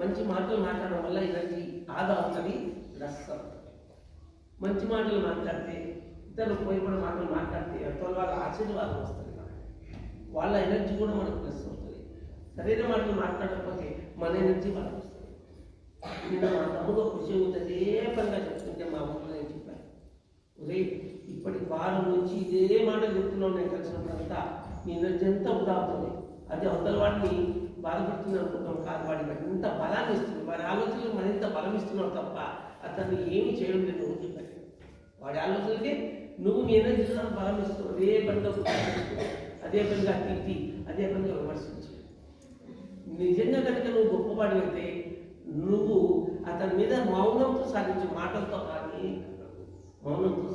మంచి మాటలు మాట్లాడడం వల్ల ఎనర్జీ ఆదా అవుతుంది, ప్లస్ మంచి మాటలు మాట్లాడితే, ఇతరులు పోయిపడే మాటలు మాట్లాడితే అతని వాళ్ళ ఆశీర్వాదం వస్తుంది, వాళ్ళ ఎనర్జీ కూడా మనకు ప్లస్ అవుతుంది. సరైన మాటలు మాట్లాడకపోతే మన ఎనర్జీ వాళ్ళకి వస్తుంది. నేను మా తమ్ముడు కృషి ఉంటుంది ఏ పనిగా చెప్తుంటే మా ఊళ్ళో నేను చెప్పాను, ఒరే ఇప్పటి వారం నుంచి ఇదే మాటలు చెప్తున్నావు, నేను కలిసినప్పుడంతా నీ ఎనర్జీ అంతా వృధా అవుతుంది. అది అవతల వాడిని బాధపడుతుంది అనుకుంటాం కాదు, వాడికి ఎంత బలాన్ని ఇస్తుంది, వాడి ఆలోచనలు మరింత బలం ఇస్తున్నావు తప్ప అతన్ని ఏమి చేయడం లేదు. నువ్వు చెప్పాను వాడి ఆలోచనలకి నువ్వు నీ ఎనర్జీలో బలం ఇస్తున్నావు. అదే పనిగా అదే పనిగా తిట్టి అదే పనిగా విమర్శించి, నిజంగా కనుక నువ్వు గొప్పవాడి అయితే నువ్వు అతని మీద మౌనంతో సాధించు, మాటలతో కానీ మౌనంతో